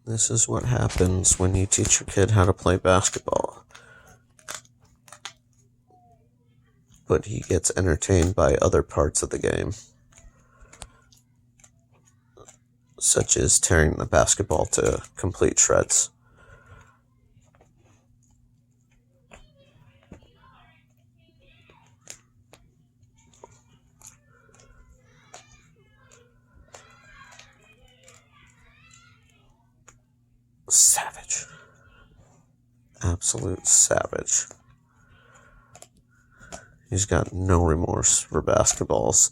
This is what happens when you teach your kid how to play basketball. But he gets entertained by other parts of the game, such as tearing the basketball to complete shreds. Savage. Absolute savage. He's got no remorse for basketballs.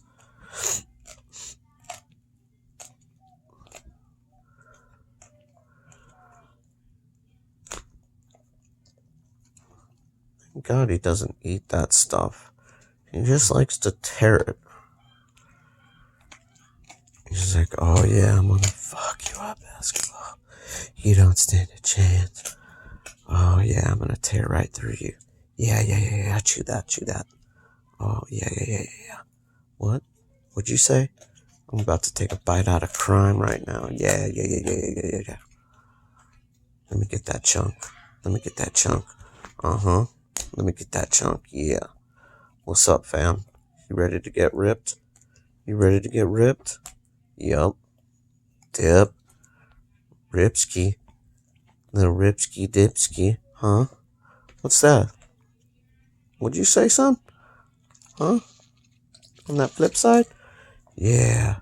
Thank God he doesn't eat that stuff. He just likes to tear it. He's like, oh yeah, I'm gonna fuck you up, basketball. You don't stand a chance. Oh yeah, I'm gonna tear right through you. Yeah. Chew that. Oh yeah. What? What'd you say? I'm about to take a bite out of crime right now. Yeah. Let me get that chunk. Uh-huh. Let me get that chunk. Yeah. What's up, fam? You ready to get ripped? Yup. Dip. Ripski. Little ripski dipski. Huh? What's that? What'd you say, son? Huh? On that flip side? Yeah.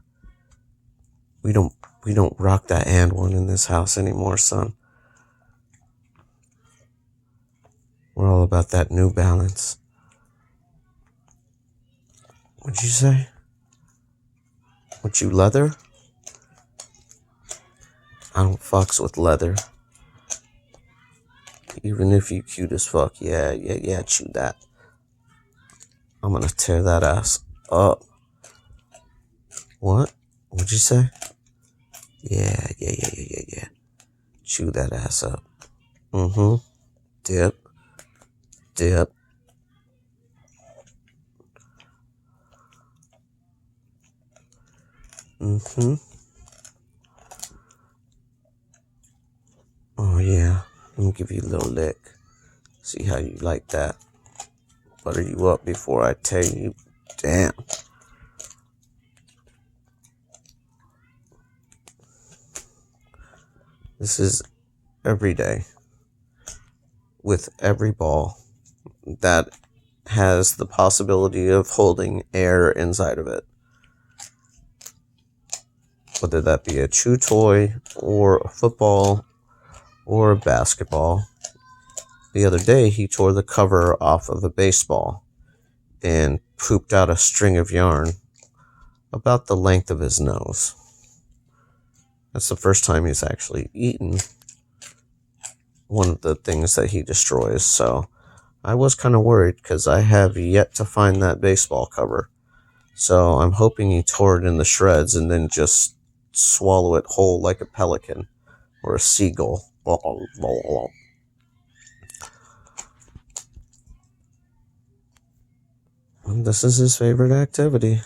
We don't rock that and one in this house anymore, son. We're all about that New Balance. What'd you say? What, you leather? I don't fucks with leather. Even if you cute as fuck. Yeah, chew that. I'm gonna tear that ass up. What? What'd you say? Yeah. Chew that ass up. Mm-hmm. Dip. Mm-hmm. Oh yeah. Let me give you a little lick. See how you like that. Butter you up before I tear you. Damn. This is every day. With every ball that has the possibility of holding air inside of it. Whether that be a chew toy or a football or a basketball. The other day, he tore the cover off of a baseball and pooped out a string of yarn about the length of his nose. That's the first time he's actually eaten one of the things that he destroys, so I was kind of worried because I have yet to find that baseball cover. So I'm hoping he tore it in the shreds and then just swallow it whole like a pelican or a seagull. And this is his favorite activity.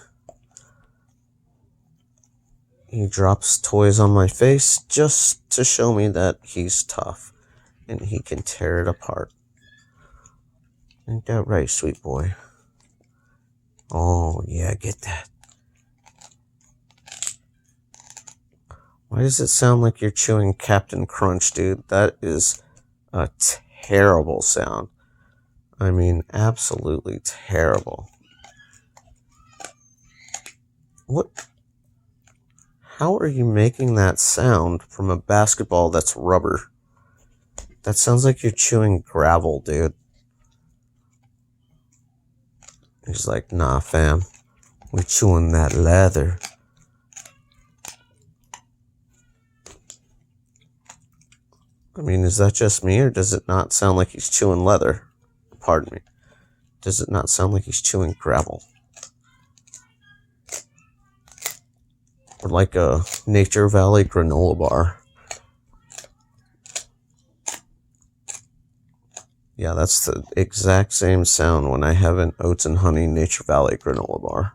He drops toys on my face just to show me that he's tough and he can tear it apart. Ain't that right, sweet boy? Oh, yeah, get that. Why does it sound like you're chewing Captain Crunch, dude? That is a terrible sound. I mean, absolutely terrible. What? How are you making that sound from a basketball that's rubber? That sounds like you're chewing gravel, dude. He's like, nah, fam. We're chewing that leather. I mean, is that just me, or does it not sound like he's chewing leather? Pardon me. Does it not sound like he's chewing gravel? Or like a Nature Valley granola bar. Yeah, that's the exact same sound when I have an Oats and Honey Nature Valley granola bar.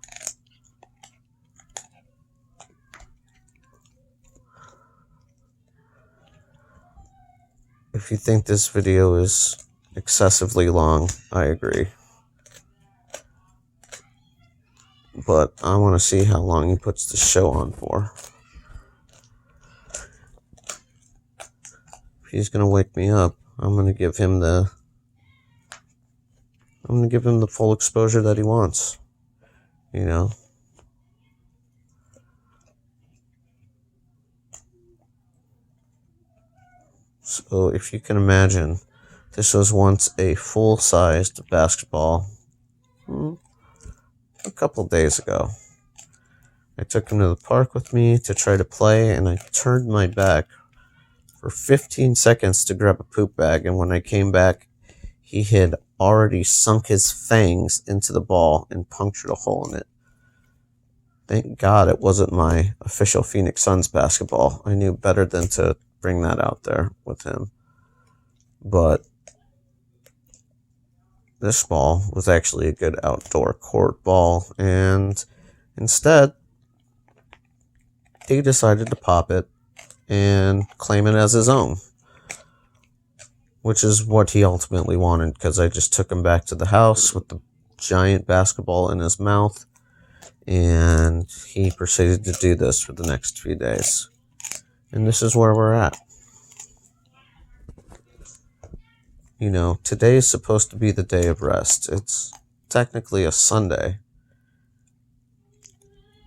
If you think this video is excessively long, I agree. But I want to see how long he puts the show on for. If he's going to wake me up, I'm going to give him the full exposure that he wants. You know? So if you can imagine, this was once a full-sized basketball a couple days ago. I took him to the park with me to try to play, and I turned my back for 15 seconds to grab a poop bag, and when I came back, he had already sunk his fangs into the ball and punctured a hole in it. Thank God it wasn't my official Phoenix Suns basketball. I knew better than to bring that out there with him. But this ball was actually a good outdoor court ball, and instead, he decided to pop it and claim it as his own, which is what he ultimately wanted, because I just took him back to the house with the giant basketball in his mouth, and he proceeded to do this for the next 3 days. And this is where we're at. You know, today is supposed to be the day of rest. It's technically a Sunday,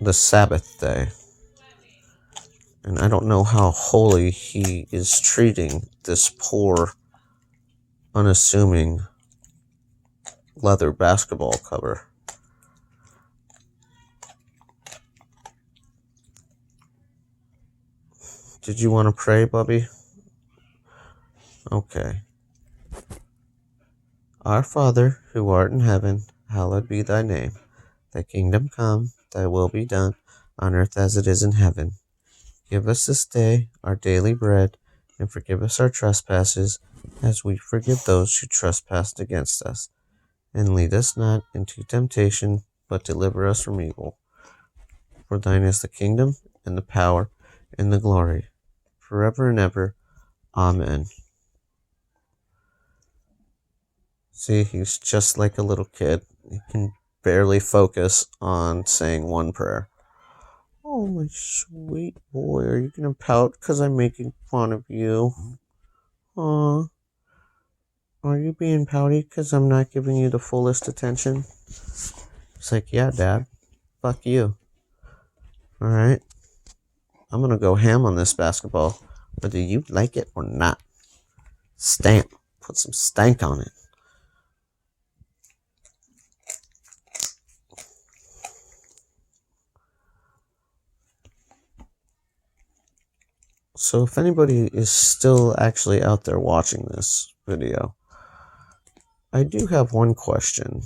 the Sabbath day. And I don't know how holy he is treating this poor, unassuming leather basketball cover. Did you want to pray, Bubbie? Okay. Our Father, who art in heaven, hallowed be thy name. Thy kingdom come, thy will be done, on earth as it is in heaven. Give us this day our daily bread, and forgive us our trespasses, as we forgive those who trespass against us. And lead us not into temptation, but deliver us from evil. For thine is the kingdom, and the power, and the glory, forever and ever. Amen. See, he's just like a little kid. He can barely focus on saying one prayer. Oh, my sweet boy, are you going to pout because I'm making fun of you? Aw. Are you being pouty because I'm not giving you the fullest attention? It's like, yeah, Dad. Fuck you. Alright? I'm going to go ham on this basketball, whether you like it or not. Stamp. Put some stank on it. So if anybody is still actually out there watching this video, I do have one question.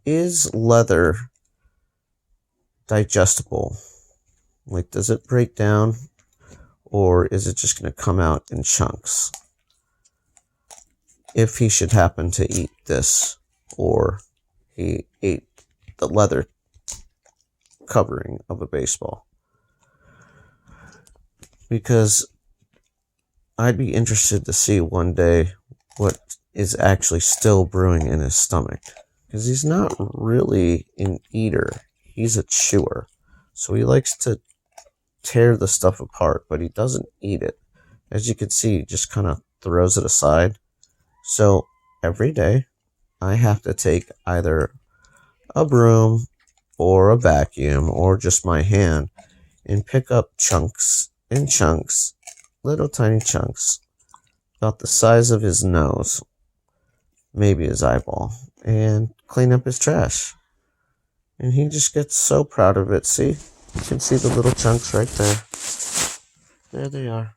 Is leather digestible? Like, does it break down, or is it just going to come out in chunks? If he should happen to eat this, or he ate the leather covering of a baseball. Because I'd be interested to see one day what is actually still brewing in his stomach. Because he's not really an eater. He's a chewer. So he likes to tear the stuff apart, but he doesn't eat it. As you can see, he just kind of throws it aside. So every day, I have to take either a broom or a vacuum or just my hand and pick up chunks and chunks, little tiny chunks, about the size of his nose, maybe his eyeball, and clean up his trash. And he just gets so proud of it. See? You can see the little chunks right there. There they are.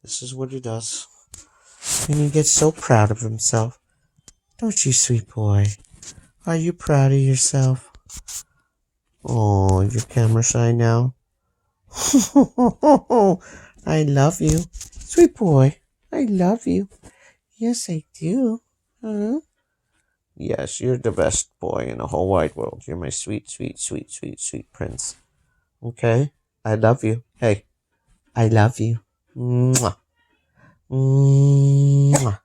This is what he does. And he gets so proud of himself. Don't you, sweet boy? Are you proud of yourself? Oh, you're camera shy now? I love you. Sweet boy, I love you. Yes, I do. Huh? Yes, you're the best boy in the whole wide world. You're my sweet, sweet, sweet, sweet, sweet prince. Okay? I love you. Hey, I love you. Mwah. Mwah.